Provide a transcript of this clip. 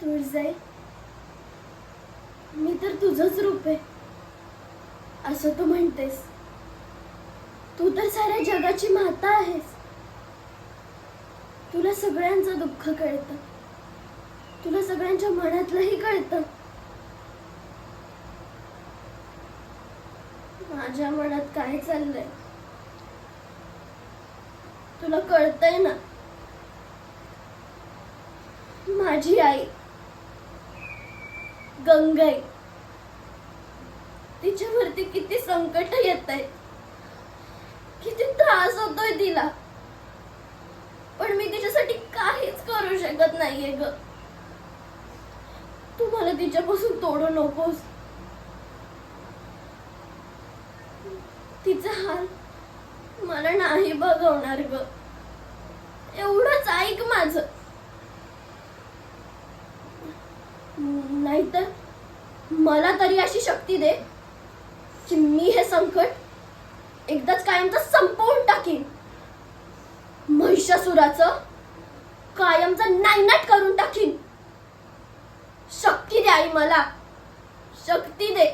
तुळजाई, मी तर तुझंच रूप आहे असं तू म्हणतेस. तू तर साऱ्या जगाची माता आहेस. तुला सगळ्यांचं दुःख कळतं, तुला सगळ्यांच्या मनातलंही कळतं. माझ्या मनात काय चाललंय तुला कळतंय ना. माझी आई गंगाई, तिच्यावरती किती संकट येत आहेत, किती त्रास होतोय तिला, पण मी तिच्यासाठी काहीच करू शकत नाहीये ग. तू मला तिच्यापासून तोडू नकोस. तिचा हाल मला नाही बघवणार ग. एवढंच ऐक माझं. नाहीतर मला तरी अशी शक्ती दे की मी हे संकट एकदाच कायमचं संपवून टाकीन. महिषासुराचं कायमचं नायनाट करून टाकीन. शक्ती दे आई, मला शक्ती दे.